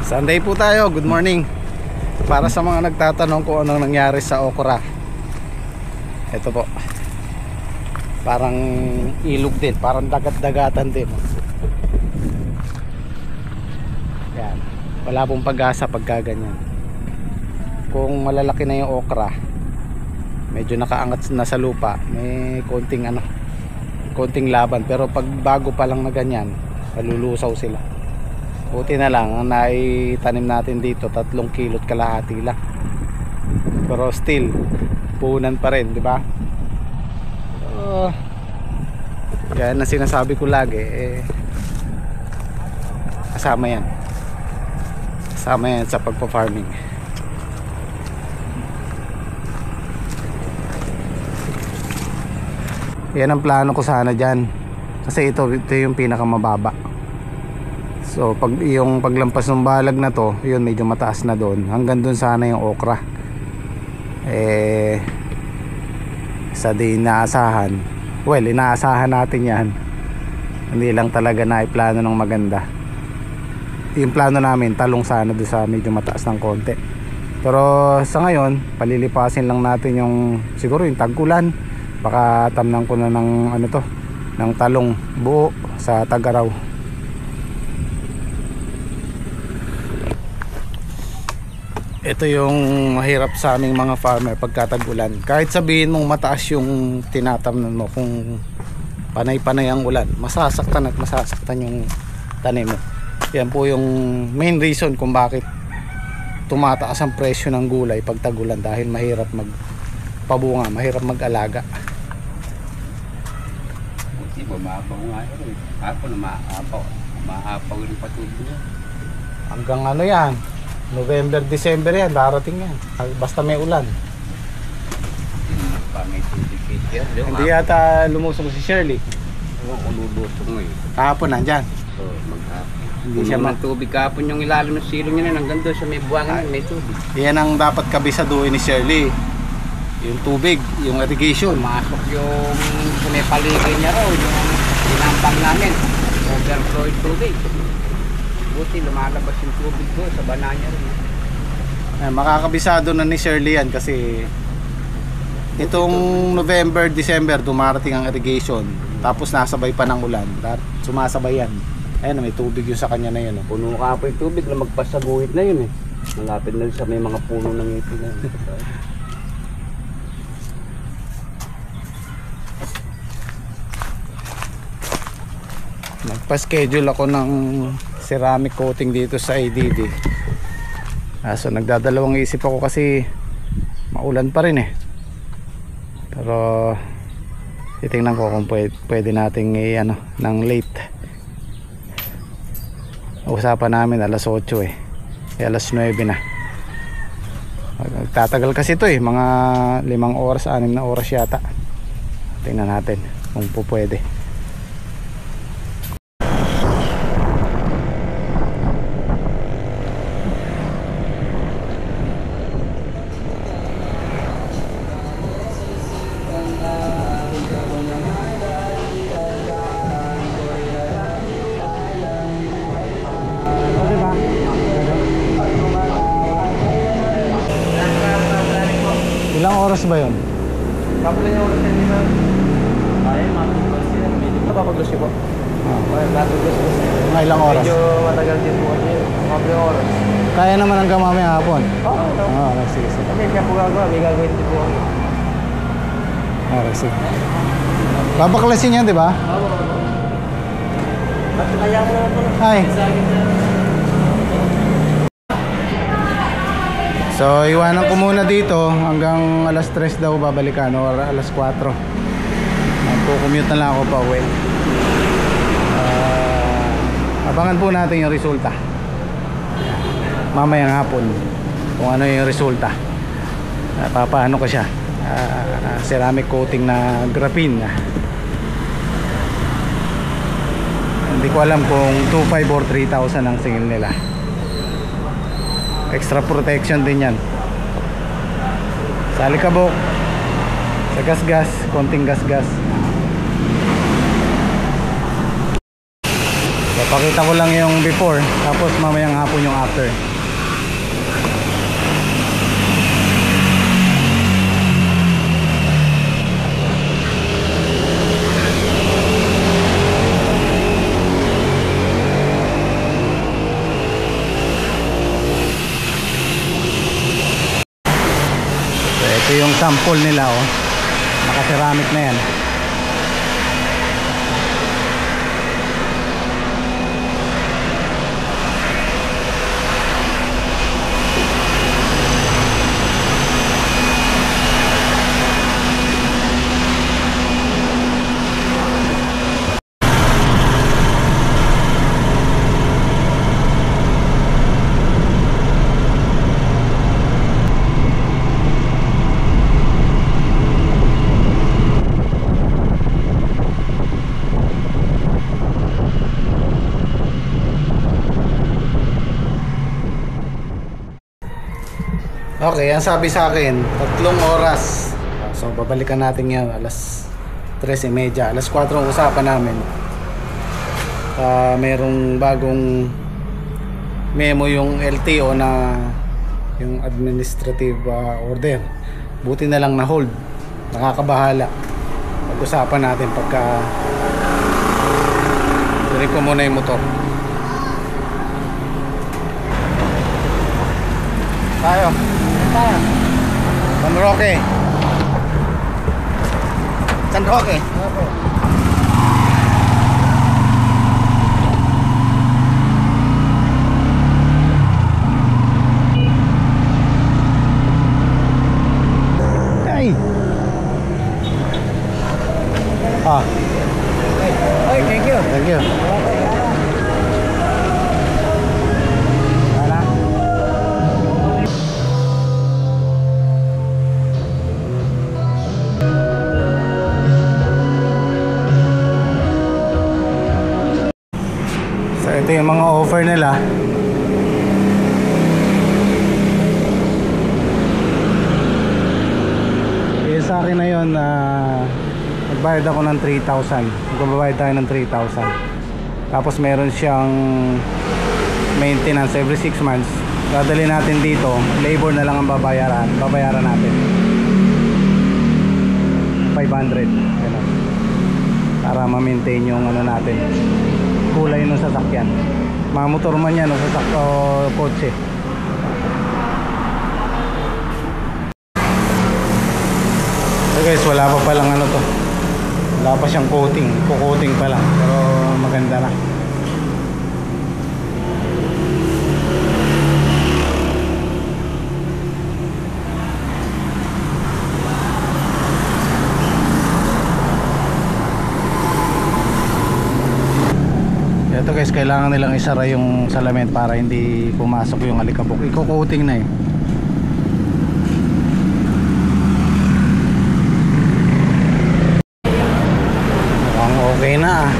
Sunday po tayo, good morning. Para sa mga nagtatanong kung anong nangyari sa okra, ito po, parang ilog din, parang dagat-dagatan din. Yan. Wala pong pag-asa pagka ganyan. Kung malalaki na yung okra, medyo nakaangat na sa lupa, may konting laban. Pero pag bago pa lang na ganyan, malulusaw sila. Buti na lang ang naitanim natin dito 3 kilot kalahati lang, pero still puhunan pa rin, di ba? Yan ang sinasabi ko lagi, kasama yan sa pagpa-farming. Yan ang plano ko sana dyan, kasi ito yung pinakamababa. So yung paglampas ng balag na to, yun medyo mataas na doon. Hanggang doon sana yung okra. Sa di inaasahan. Well, inaasahan natin yan. Hindi lang talaga naiplano ng maganda. Yung plano namin, talong sana doon sa medyo mataas ng konti. Pero sa ngayon, palilipasin lang natin yung, siguro yung tag-ulan. Baka tamnan ko na ng ng talong buo sa Tag-Araw. Ito yung mahirap sa aming mga farmer pagka tag-ulan. Kahit sabihin mong mataas yung tinatamnan mo, kung panay-panay ang ulan, masasaktan yung tanim mo. Yan po yung main reason kung bakit tumataas ang presyo ng gulay pag tag-ulan, dahil mahirap magpabunga, mahirap mag-alaga. Buti ba maapaw nga yun. Ako na maapaw yung patuloy. Hanggang yan, November, December yan, darating yan. Basta may ulan. Hindi yata lumusong si Shirley. Oo, lulusong mo eh. Kahapon nandyan. Oo, maghapon. Hindi siya tubig kahapon yung ilalim ng silong niya, hanggang doon sa may buwangan, may tubig. Yan ang dapat kabisaduhin ni Shirley. Yung tubig, yung irrigation. Masok yung sa may paligid niya raw, yung inampang namin. Overflow yung tubig. Buti lumalabas yung tubig doon sa bananya rin. Makakabisado na ni Shirley yan, kasi itong November, December dumarating ang irrigation, tapos nasabay pa ng ulan, sumasabay yan. Ayun, may tubig yun sa kanya na yun. Puno ka pa yung tubig na magpasaguhit na yun eh. Malapit na sa may mga puno ng ipin na yun. Nagpa-schedule ako ng ceramic coating dito sa ADD. So nagdadalawang isip ako kasi maulan pa rin eh. Pero titingnan ko kung pwede nating ng late. Usapan namin alas 8 eh. Alas 9 na. Tatagal kasi ito eh, mga 5 oras, 6 na oras yata. Tingnan natin kung pwede. Ilang oras ba yun? Kapag yung oras yan nila. Ay, matuglas yan. Medyo napapaglas yun po. Ay, natuglas po. Mga ilang oras? Medyo matagal din po kasi kapag yung oras. Kaya naman hanggang mamaya hapon? Oo. Sige. Kasi siya po gagawa, may gagawin din po. Okay, sige. Babaklasin yan, di ba? Oo. Ba't kaya mo naman po? Hi. So iwanan ko muna dito hanggang alas 3 daw babalikan, or alas 4. Magpo-commute na lang ako pa uwi. Abangan po natin yung resulta mamayang hapon, kung ano yung resulta. Papaano ko siya, ceramic coating na graphene. Hindi ko alam kung 2,500 or 3,000 ang singil nila. Extra protection din yan. Sa alikabok, sa gas-gas, konting gas-gas. Papakita ko lang yung before, tapos mamayang hapon yung after. So, ito yung sample nila, oh. Naka-ceramic na yan. Okay, ang sabi sa akin, 3 oras. So, babalikan natin yan alas 3:30. Alas 4 ang usapan namin. Merong bagong memo yung LTO na yung administrative order. Buti na lang na hold. Nakakabahala. Pag-usapan natin pagka tuloy ko muna yung motor. Tayo. San Roque. San Roque. Ay. Oy, thank you. Thank you. Ito yung mga offer nila. Sa akin na yun, nagbayad ako ng 3,000. Magbabayad tayo ng 3,000. Tapos meron siyang maintenance every 6 months. Dadali natin dito, labor na lang ang babayaran natin. 500. Ganun. Para ma-maintain yung ano natin, kulay ng sasakyan. Mga motor man yan o kotse. So guys, wala pa palang ano to. Wala pa siyang coating. Coating pa lang. Pero maganda na. Ito guys, kailangan nilang isara yung salamin para hindi pumasok yung alikabok. Iko-coating na eh. Mukhang okay na ah.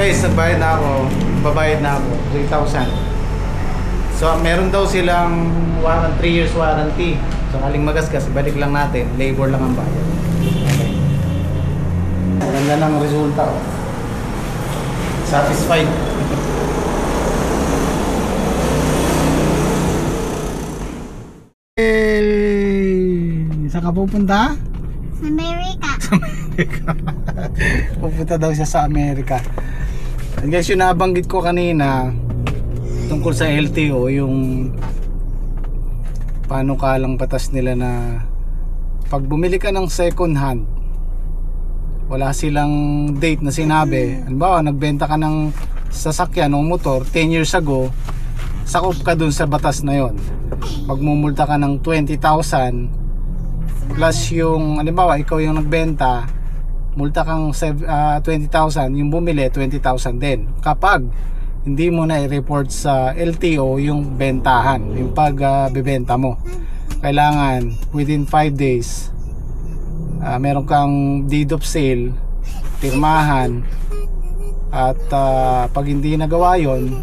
guys, nagbayad na ako. Babayad na ako. 3,000. So meron daw silang 3 years warranty. So kaling magasgas, balik lang natin. Labor lang ang bayad. Okay. Maganda ng resulta. Oh. Satisfied. Hey! Saan ka pupunta? Sa Amerika. Pupunta daw siya sa Amerika. And guys, yung nabanggit ko kanina tungkol sa LTO, yung panukalang batas nila na pag bumili ka ng second hand, wala silang date na sinabi. Halimbawa, nagbenta ka ng sasakyan o motor 10 years ago, sakop ka dun sa batas na yon. Pag mumulta ka ng 20,000 plus yung, halimbawa, ikaw yung nagbenta, multa kang 20,000, yung bumili 20,000 din. Kapag hindi mo na i-report sa LTO yung bentahan, yung pagbebenta mo, kailangan within 5 days meron kang deed of sale, pirmahan, at pag hindi nagawa yon,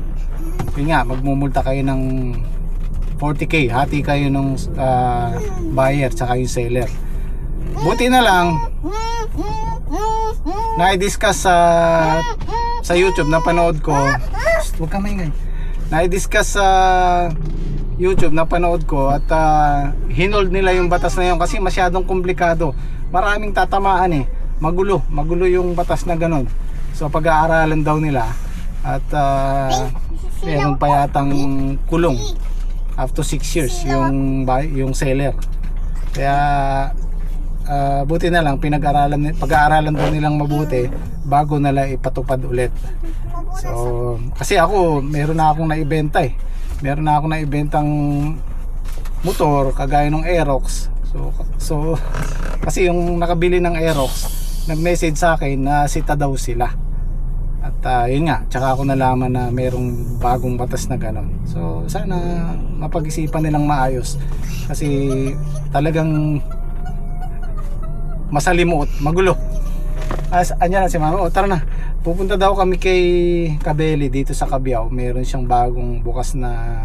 yun nga, magmumulta kayo ng 40k, hati kayo ng buyer tsaka yung seller. Buti na lang na-discuss sa YouTube, napanood ko. Huwag ka maingay. Na-discuss sa YouTube, napanood ko, at hinold nila yung batas na yun kasi masyadong komplikado. Maraming tatamaan eh. Magulo yung batas na ganun. So pag-aaralan daw nila at meron pa yatang kulong up to 6 years yung seller. Kaya buti na lang pag-aaralan daw nilang mabuti bago nila ipatupad ulit. So kasi ako meron na akong naibenta eh. Meron na akong naibentang motor kagaya ng Aerox. So kasi yung nakabili ng Aerox nag-message sa akin na sita daw sila. At yun nga, tsaka ako nalaman na merong bagong batas na gano'n. So sana mapag-isipan nilang maayos kasi talagang masalimuot, magulo. Andyan na si mama. O tara na, pupunta daw kami kay Kabeli dito sa Cabiao. Meron siyang bagong bukas na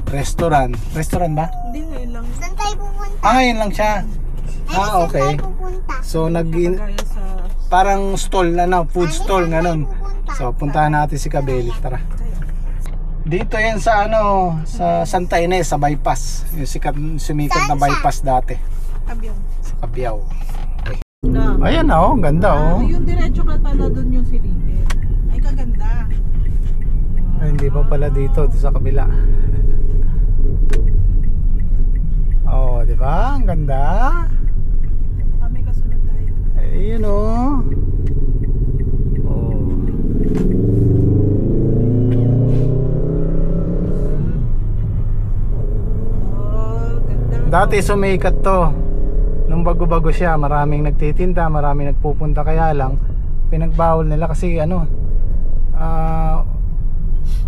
restaurant ba? Hindi, ngayon lang. Saan tayo pupunta? Yun lang siya. Okay. Saan tayo pupunta? So Gaya sa... parang stall, food stall ganun. So puntahan natin si Kabeli, tara. Dito yan sa sa Santa Ines, sa bypass. Yung sumikat na bypass dati. Kabyong. Sa Cabiao. Okay. Na. Ayan na ganda Yung diretso ka pala doon yung silipin. Ay, kaganda. Ay, hindi pa pala dito sa kabila. Oh, di ba? Ang ganda. Baka may kasunod tayo. Ayun oh. Oh, ganda. Dati sumikat to. Nung bago-bago siya, maraming nagtitinda, maraming nagpupunta, kaya lang pinagbawal nila kasi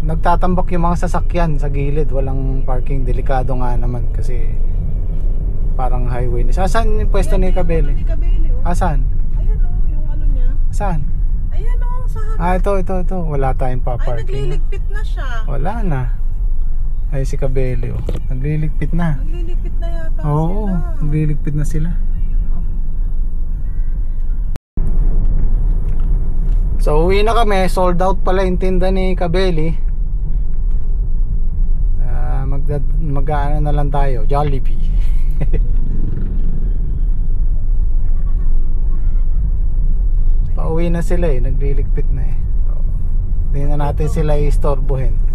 nagtatambak yung mga sasakyan sa gilid, walang parking, delikado nga naman kasi parang highway. Saan yung pwesto ni Kabeli? Ni Kabeli, oh. Saan? Ayan oh, yung ano niya. Saan? Ayan oh, sa harap. Ito. Wala tayong Ay, pa-parking. nagliligpit na siya. Wala na. Ay, si Kabeli oh. Nagliligpit na. Nagliligpit na yata Oo, sila. nagliligpit na sila. So uwi na kami, sold out pala yung tinda ni Kabeli. Mag-ano na lang tayo, Jollibee. Pauwi na sila eh, nagliligpit na eh. Hindi na natin sila istorbohin.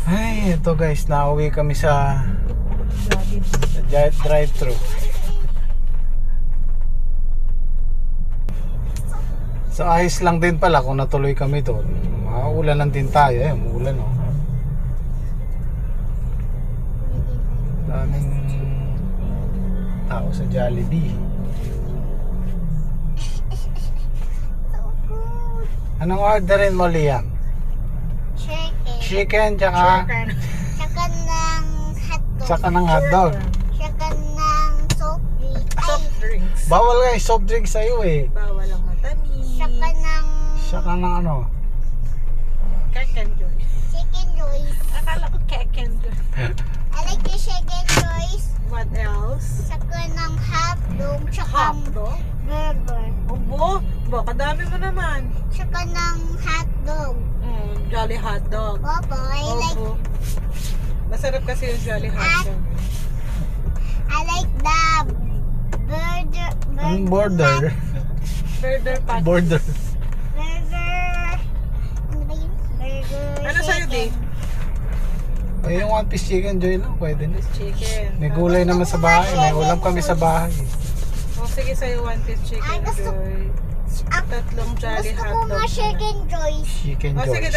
Ay, ito guys, nauwi kami sa drive-thru. So ayos lang din pala kung natuloy kami doon. Maulan lang din tayo eh, umulan oh. Daming tao sa Jollibee. Anong orderin mo, Liam? Chicken tsaka Tsaka ng hotdog. tsaka ng hotdog. Tsaka ng soft drink. Soft drinks. Bawal nga yung soft drink sa'yo eh. Bawal ang matamis. Tsaka Siya ka ng ano? Chicken joy. Chicken Joyce. Akala ko chicken joy. I like the chicken Joyce. What else? Saka ng hotdog. Saka Hotdog? burger. Ubo, baka dami mo naman. Saka ng hotdog. Jolly hotdog. Opo, I like Opo. Masarap kasi yung jolly hotdog. I like the burger. Anong border? Burger patty. Border. Burger. Ano ba yun? Burger. Ano sa'yo, Di? Ay, yung one piece chicken joy lang, pwede na. Chicken. May gulay naman sa bahay. May ulam kami sa bahay. O sige sa'yo, one piece chicken Ay, gusto- joy. Tatlong jolly Gusto ko hotdog. nga chicken Joyce. Chicken O joy. sige,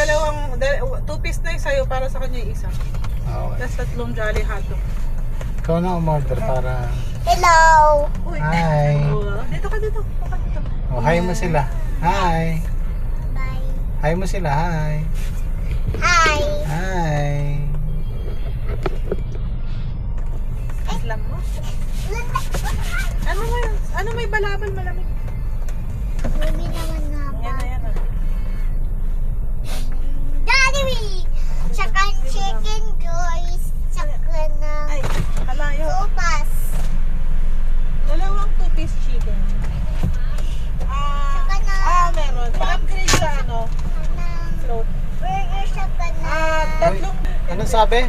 two piece na yung sa'yo para sa kanya yung isa. Okay. Tapos tatlong jolly hotdog. Ikaw na umorder para... Hello. Uy. Hi. Dito ka dito. Dito ka dito. Oh, hi mo sila. Hi. Bye. Hi mo sila. Hi. Hi. Hi. Islam mo. Ano may balabal malamig? Baby naman nga ba? Yan na. Jollibee. Saka chicken Joyce. Saka ng Ay, kalayo. sopas. Dalawang two-piece chicken. Saka ng Meron. Pa-upgrade sa ano? Float. burger. Saka ng Tatlong. Anong sabi?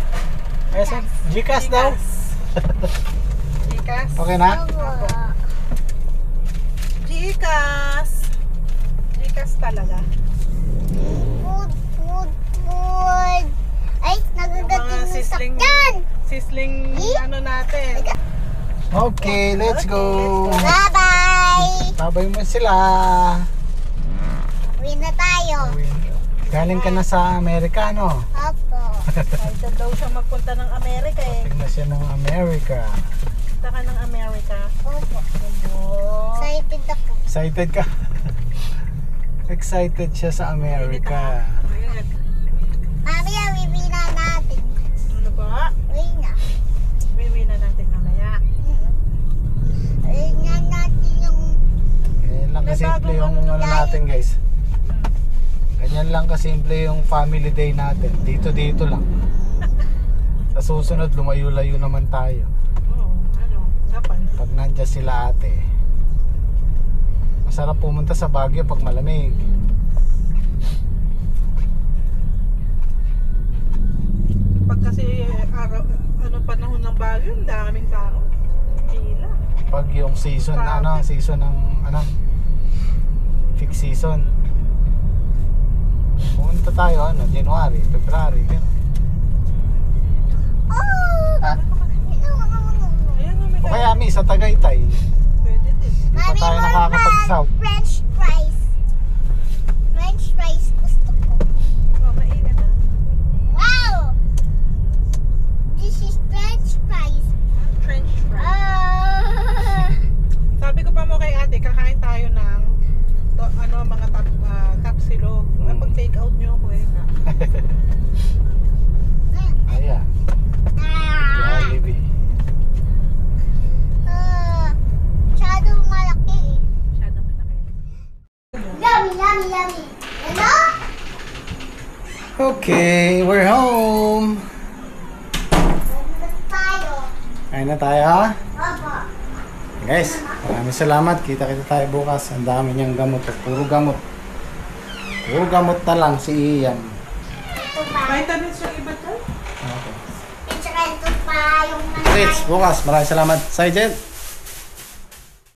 Gcash daw? Gcash. Okay na? Gcash. Gcash talaga. Food. Ay, nagagating ng sisling. sakyan. Sisling ano natin. Okay, let's go. Bye-bye. Babay mo sila. Uwi na tayo. Galing ka na sa Amerika, no? Opo. Ay, dyan daw siya magpunta ng Amerika eh. Tingnan siya ng Amerika. Punta ka ng Amerika. Opo. Opo. Excited ako. Excited ka? Excited siya sa Amerika. Ayan. Mamaya, uwi na natin. Ano ba? Uwi na. Uwi na natin mamaya. Uwi na natin yung... Ganyan lang kasimple yung ano natin, guys. Ganyan lang kasimple yung family day natin. Dito lang. Sa susunod, lumayo-layo naman tayo. Oo, ano? Kapan? Pag nandiyan sila ate. Masarap pumunta sa Baguio pag malamig. Pag kasi araw, panahon ng Baguio, ang daming tao. Pila. Pag yung season na season ng peak season. Pumunta tayo January, February, gano'n. Oh! Ha? Ayan na, may O kaya sa Tagaytay. pwede din. Di pa Mami, tayo more nakakapag-south. French fries. French fries gusto ko. Oh, mainit ah. Wow! This is French fries. French fries. Ah! Sabi ko pa mo kay ate, kakain tayo ng mga tapsilog. Pag take out nyo ako eh. Ayan. Jollibee. Masyadong malaki eh. Masyado malaki. Yummy. Hello? Okay, we're home. Tayo. Kain na tayo. Opo. Guys, maraming salamat. Kita-kita tayo bukas. Ang dami niyang gamot. Puro gamot. Puro gamot na lang si Ian. Ito pa. Vitamins yung iba dyan? Okay. At saka ito pa yung Rich, bukas. Maraming salamat. Sergeant.